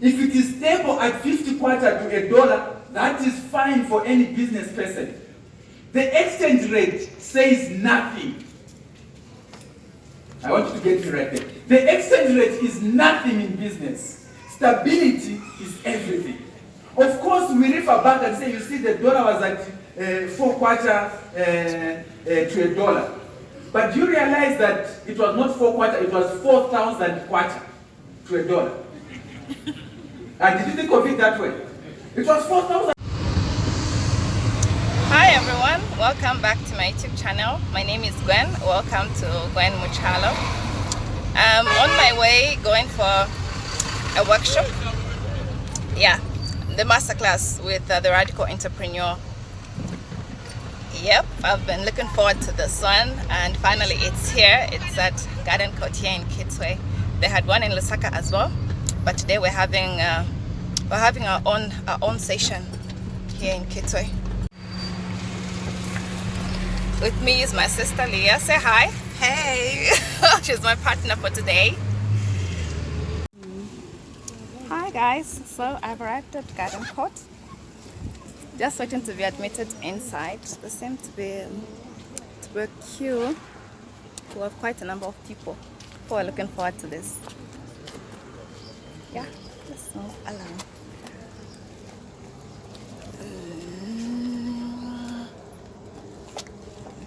If it is stable at 50 kwacha to $1, that is fine for any business person. The exchange rate says nothing. I want you to get me right there. The exchange rate is nothing in business. Stability is everything. Of course, we refer back and say, you see, the dollar was at 4 kwacha to $1. But you realize that it was not 4 kwacha, it was 4,000 kwacha to $1. And did you think of it that way? It was 4,000. Hi everyone, welcome back to my YouTube channel. My name is Gwen. Welcome to Gwen Muchalo. I'm on my way going for a workshop. Yeah, the masterclass with the radical entrepreneur. Yep, I've been looking forward to this one, and finally it's here. It's at Garden Court here in Kitwe. They had one in Lusaka as well, but today we're having our own session here in Kitwe. With me is my sister Leah. Say hi. Hey. She's my partner for today. Hi guys. So I've arrived at Garden Court. Just waiting to be admitted inside. There seems to be a queue. We have quite a number of people who are looking forward to this. Yeah, let's move along.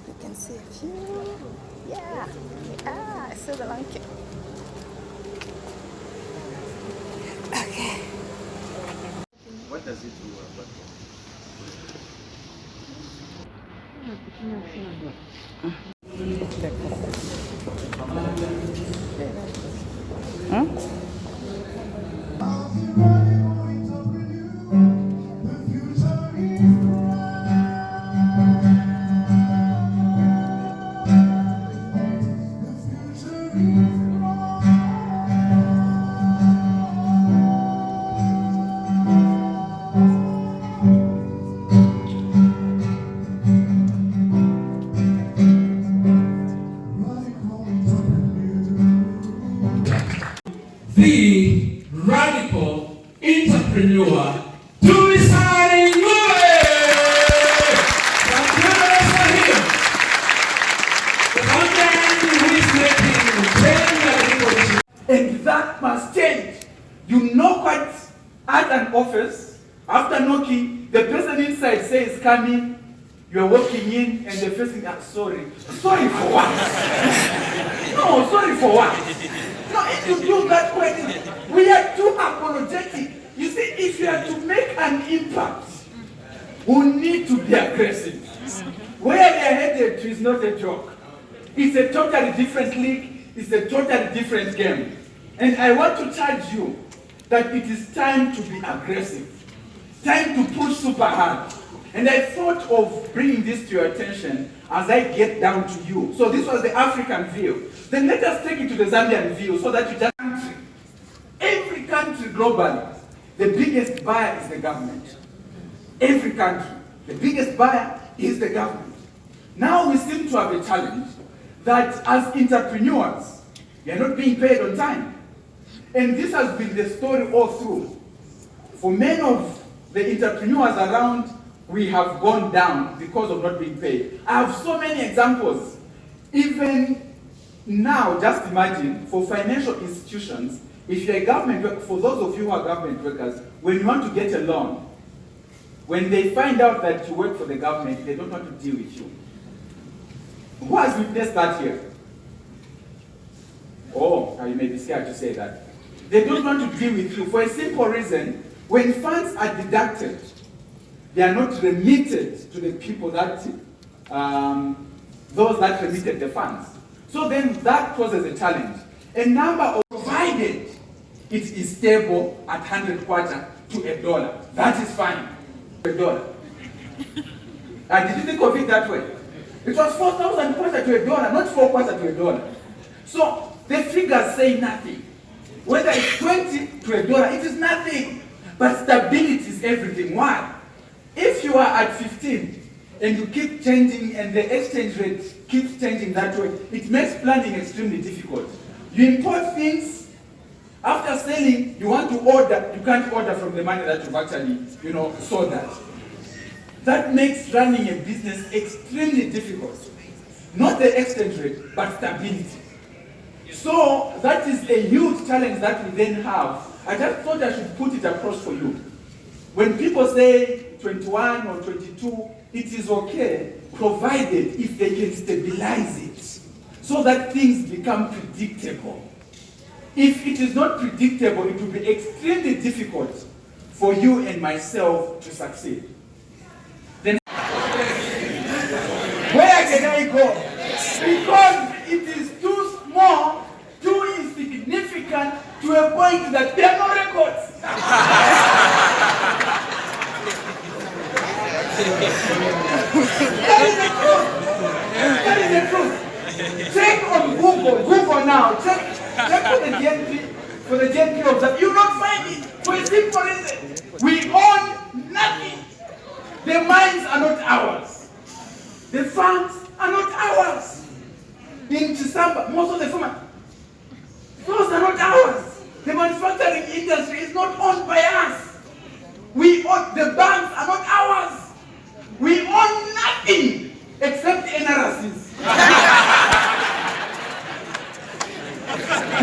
You can see a few. Yeah, I see the long queue. Okay. What does it do? The radical entrepreneur, Dumisani. And that must change. You knock at an office, after knocking, the person inside says, come in, you're walking in, and the first thing, sorry. Sorry for what? No, sorry for what? No, if you do that question, we are too apologetic. You see, if you are to make an impact, we need to be aggressive. Where we are headed to is not a joke. It's a totally different league. It's a totally different game. And I want to charge you that it is time to be aggressive. Time to push super hard. And I thought of bringing this to your attention as I get down to you. So this was the African view. Then let us take it to the Zambian view so that you just country. Every country globally, the biggest buyer is the government. Every country, the biggest buyer is the government. Now we seem to have a challenge that as entrepreneurs, we are not being paid on time. And this has been the story all through. For many of the entrepreneurs around, we have gone down because of not being paid. I have so many examples. Even now, just imagine, for financial institutions, if you're a government worker, for those of you who are government workers, when you want to get a loan, when they find out that you work for the government, they don't want to deal with you. Who has witnessed that here? Oh, you may be scared to say that. They don't want to deal with you for a simple reason. When funds are deducted, they are not remitted to the people that, those that remitted the funds. So then that poses a challenge. A number of, provided it is stable at 100 kwacha to $1. That is fine. $1. And did you think of it that way? It was 4,000 kwacha to $1, not 4 kwacha to $1. So the figures say nothing. Whether it's 20 to $1, it is nothing. But stability is everything. Why? If you are at 15 and you keep changing and the exchange rate keeps changing that way, it makes planning extremely difficult. You import things, After selling, you want to order, you can't order from the money that you've actually, sold that. That makes running a business extremely difficult. Not the exchange rate, but stability. So that is a huge challenge that we then have. I just thought I should put it across for you. When people say 21 or 22, it is okay, provided if they can stabilize it, so that things become predictable. If it is not predictable, it will be extremely difficult for you and myself to succeed. Then where can I go? Because it is too small, too insignificant, to a point that there are no records. That is the truth. Check on Google now. Check for the GNP of that. You will not find it for a simple reason. We own nothing. The mines are not ours. The farms are not ours. In Chisamba, most of the farmers, those are not ours. The manufacturing industry is not owned by us. We own, the banks are not ours. We own nothing except NRCs.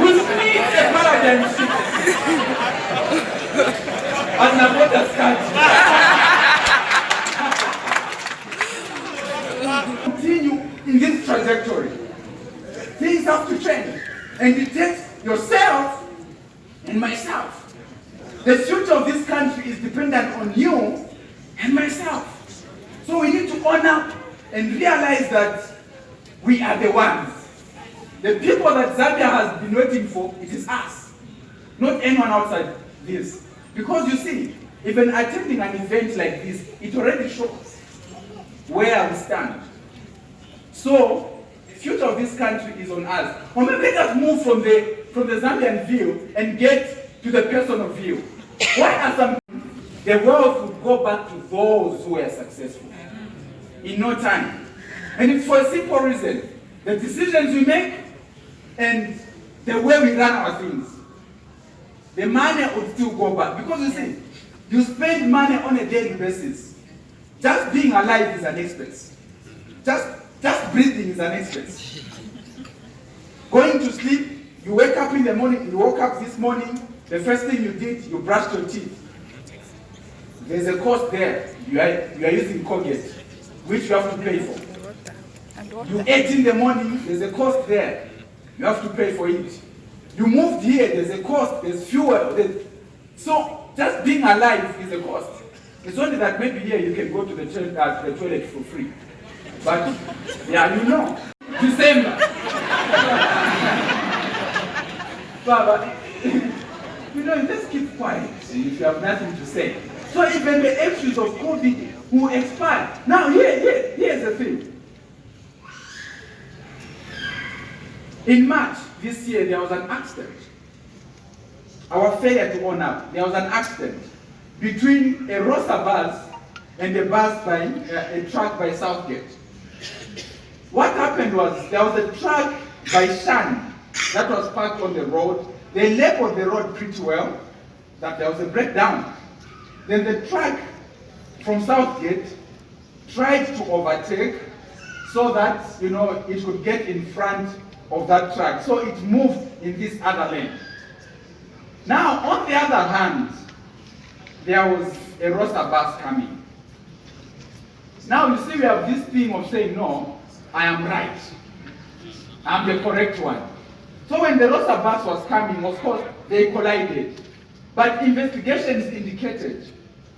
We need a paradigm shift. As Nabota's country. Continue in this trajectory. Things have to change. And it takes yourself and myself. The future of this country is dependent on you and myself. So we need to own up and realize that we are the ones. The people that Zambia has been waiting for, it is us. Not anyone outside this. Because you see, even attending an event like this, it already shows where we stand. So, the future of this country is on us. Or maybe let us move from the Zambian view and get to the personal view. Why are some the wealth would go back to those who were successful in no time? And it's for a simple reason. The decisions we make and the way we run our things. The money would still go back. Because you see, you spend money on a daily basis. Just being alive is an expense. Just breathing is an expense. Going to sleep, you wake up in the morning, you woke up this morning, the first thing you did, you brushed your teeth. There's a cost there. You are using Colgate, which you have to pay for. You ate in the morning, there's a cost there. You have to pay for it. You moved here, there's a cost, there's fuel. So just being alive is a cost. It's only that maybe here you can go to the toilet for free. But, yeah, you know. December. But, just keep quiet if you have nothing to say. So even the issues of COVID will expire. Now, here's the thing. In March this year, there was an accident. Our failure to own up. There was an accident between a Rosa bus and a truck by Southgate. What happened was, there was a truck by Shan that was parked on the road. They labeled the road pretty well, that there was a breakdown. Then the truck from Southgate tried to overtake so that, it could get in front of that truck. So it moved in this other lane. Now, on the other hand, there was a Rosa bus coming. Now, you see, we have this thing of saying, no, I am right. I'm the correct one. So when the Rosa bus was coming, of course, they collided. But investigations indicated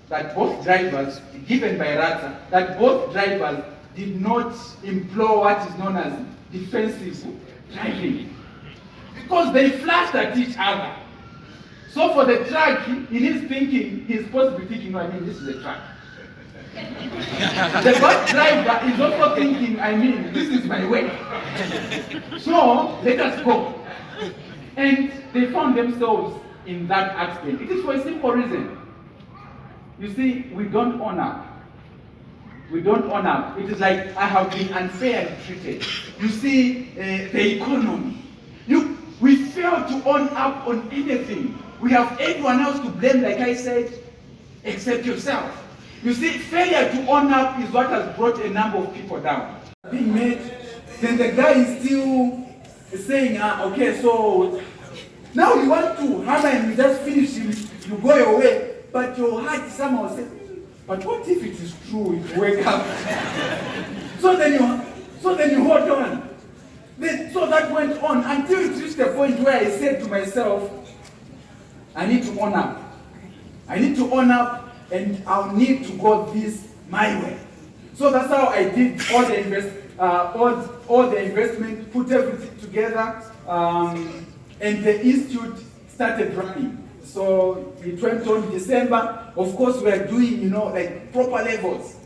that both drivers, given by Rata, that both drivers did not employ what is known as defensive driving. Because they flashed at each other. So for the truck, in his thinking, he's supposed to be thinking, this is a truck. The bus driver is also thinking, this is my way. So let us go. And they found themselves in that accident. It is for a simple reason. You see, we don't own up. We don't own up. It is like I have been unfairly treated. You see, the economy. We fail to own up on anything, we have everyone else to blame, like I said, except yourself. You see, failure to own up is what has brought a number of people down. Being made, then the guy is still saying, okay, so now you want to hammer and you just finish him, you go your way, but your heart somehow says, but what if it is true, it wake up? so then you hold on. So that went on until it reached the point where I said to myself, I need to own up. I need to own up, and I'll need to go this my way. So that's how I did all the investment, put everything together, and the institute started running. So it went on December. Of course, we are doing, like proper levels.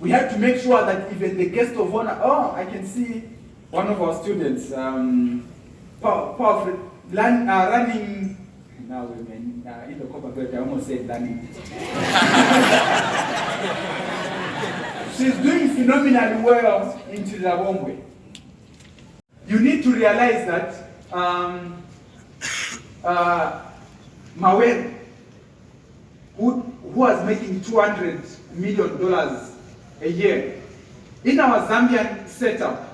We had to make sure that even the guest of honor, I can see one of our students, running, now women, in the Kopala, I almost said learning. She's doing phenomenally well in Chilabongwe. You need to realize that Mawere, who was making $200 million a year, in our Zambian setup,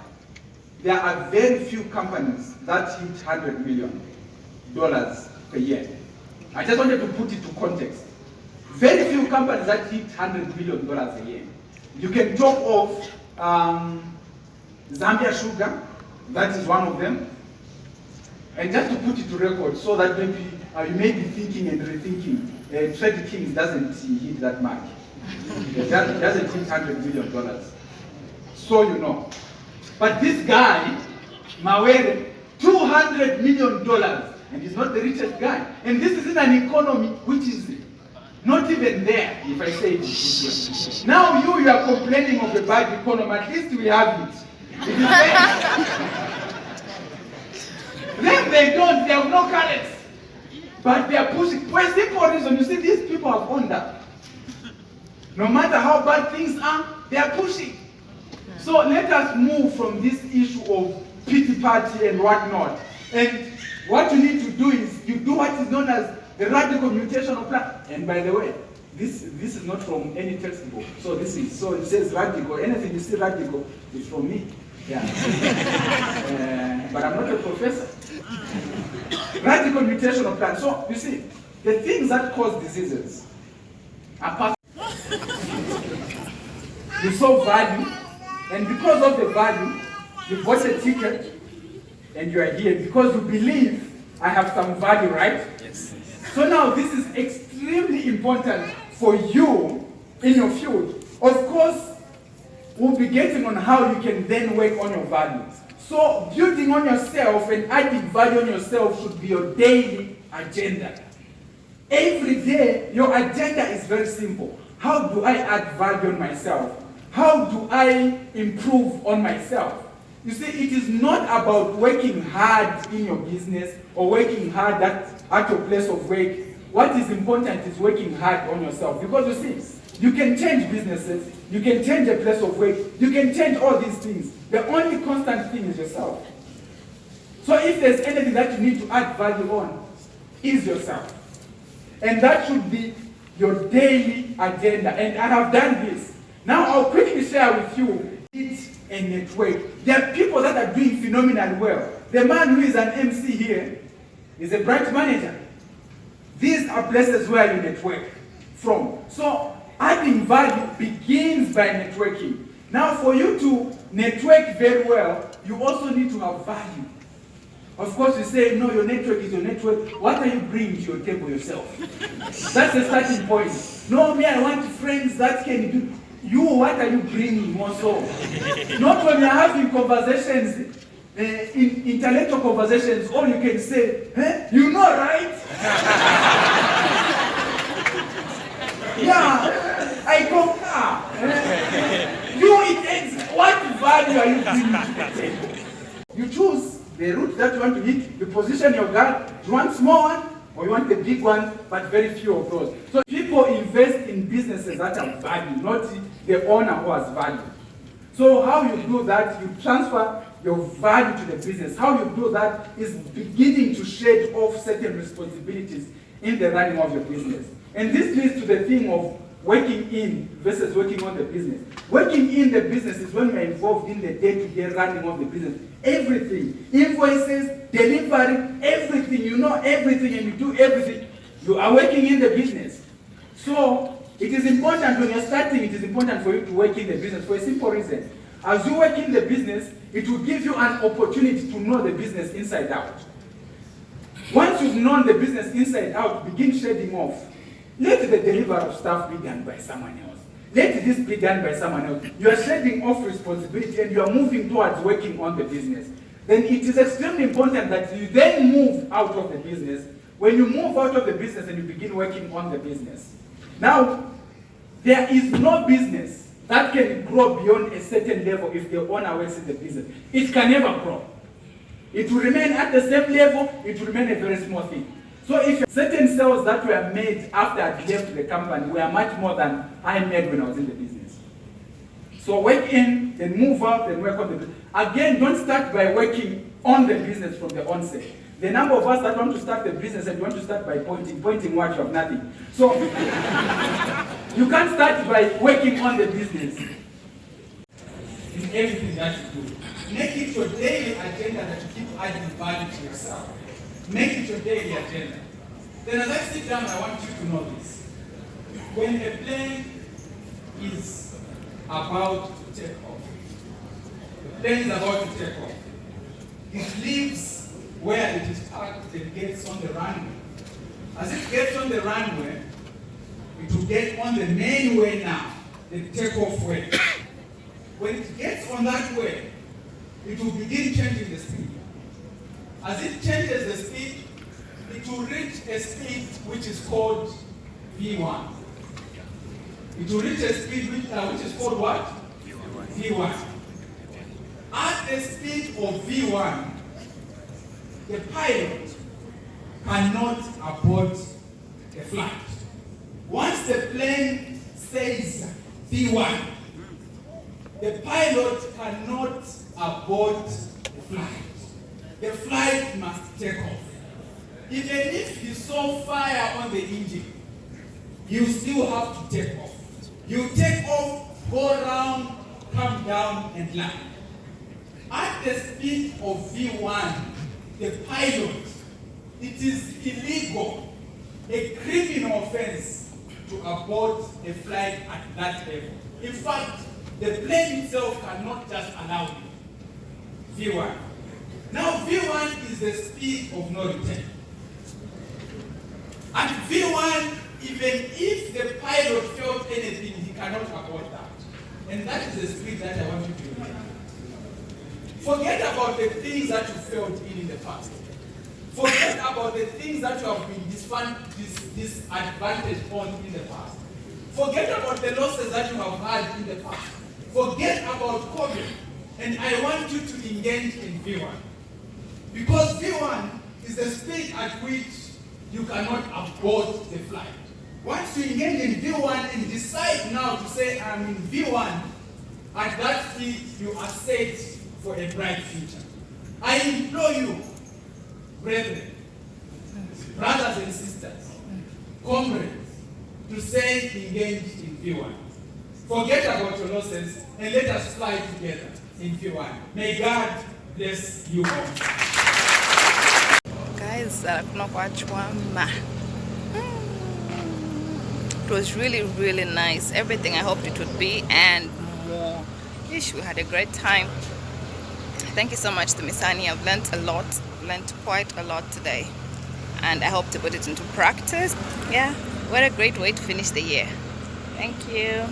there are very few companies that hit $100 million per year. I just wanted to put it to context. Very few companies that hit $100 million a year. You can talk of Zambia Sugar, that is one of them. And just to put it to record, so that maybe you may be thinking and rethinking, Trade Kings doesn't hit that much. It doesn't hit $100 million. So you know. But this guy, Mawere, $200 million, and he's not the richest guy. And this is in an economy which is not even there, if I say it this way. Now you are complaining of the bad economy, at least we have it. It is then they have no currency. But they are pushing. For a simple reason, you see, these people have owned up. No matter how bad things are, they are pushing. So let us move from this issue of pity party and whatnot. And what you need to do is, you do what is known as the radical mutational plan. And by the way, this is not from any textbook. So it says radical. Anything you see radical is from me. Yeah. But I'm not a professor. Radical mutational plan. So you see, the things that cause diseases are part. You saw value, and because of the value, you bought a ticket, and you are here because you believe I have some value, right? Yes. So now this is extremely important for you in your field. Of course, we'll be getting on how you can then work on your values. So building on yourself and adding value on yourself should be your daily agenda. Every day, your agenda is very simple. How do I add value on myself? How do I improve on myself? You see, it is not about working hard in your business or working hard at your place of work. What is important is working hard on yourself. Because you see, you can change businesses, you can change a place of work, you can change all these things. The only constant thing is yourself. So if there's anything that you need to add value on, is yourself. And that should be your daily agenda. And I have done this. Now I'll quickly share with you it and network. There are people that are doing phenomenally well. The man who is an MC here is a branch manager. These are places where you network from. So adding value begins by networking. Now for you to network very well, you also need to have value. Of course you say, no, your network is your network. What are you bringing to your table yourself? That's the starting point. No, me, I want friends that can do. You, what are you bringing more so? Not when you're having conversations, intellectual conversations, all you can say, you know, right? Yeah, I concur. What value are you bringing to the table? You choose the route that you want to hit, you position your gun. You want small one or you want the big one, but very few of those. So people invest in businesses that have value, not the owner who has value. So how you do that, you transfer your value to the business. How you do that is beginning to shed off certain responsibilities in the running of your business. And this leads to the thing of working in versus working on the business. Working in the business is when you're involved in the day-to-day running of the business. Everything, invoices, delivery, everything, you know everything and you do everything. You are working in the business. So it is important when you're starting, it is important for you to work in the business for a simple reason. As you work in the business, it will give you an opportunity to know the business inside out. Once you've known the business inside out, begin shedding off. Let the delivery of stuff be done by someone else. Let this be done by someone else. You are shedding off responsibility and you are moving towards working on the business. Then it is extremely important that you then move out of the business. When you move out of the business and you begin working on the business. Now, there is no business that can grow beyond a certain level if the owner works in the business. It can never grow. It will remain at the same level, it will remain a very small thing. So if certain sales that were made after I left the company were much more than I made when I was in the business. So work in, then move out, then work on the business. Again, don't start by working on the business from the onset. The number of us that want to start the business and want to start by pointing what you have nothing. So you can't start by working on the business. In everything that you do, make it your daily agenda that you keep adding value to yourself. Make it your daily agenda. Then as I sit down, I want you to know this. When a plane is about to take off, the plane is about to take off, it leaves where it is parked and gets on the runway. As it gets on the runway, it will get on the main way now, the takeoff way. When it gets on that way, it will begin changing the speed. As it changes the speed, it will reach a speed which is called V1. It will reach a speed which is called what? V1. At the speed of V1, the pilot cannot abort the flight. Once the plane says V1, the pilot cannot abort the flight. The flight must take off. Even if you saw fire on the engine, you still have to take off. You take off, go around, come down, and land. At the speed of V1, the pilot, it is illegal, a criminal offense, to abort a flight at that level. In fact, the plane itself cannot just allow it. V1. Now V1 is the speed of no return. At V1, even if the pilot felt anything, he cannot abort that. And that is the speed that I want you to remember. Forget about the things that you failed in the past. Forget about the things that you have been disadvantaged on in the past. Forget about the losses that you have had in the past. Forget about COVID. And I want you to engage in V1. Because V1 is the speed at which you cannot abort the flight. Once you engage in V1 and decide now to say, I'm in V1, at that speed you are set for a bright future. I implore you, brethren, brothers and sisters, comrades, to say engage in V1. Forget about your losses and let us fly together in V1. May God bless you all. Guys, it was really, really nice. Everything I hoped it would be and more. We had a great time. Thank you so much, Dumisani. I've learned a lot, learned quite a lot today. And I hope to put it into practice. Yeah, what a great way to finish the year. Thank you.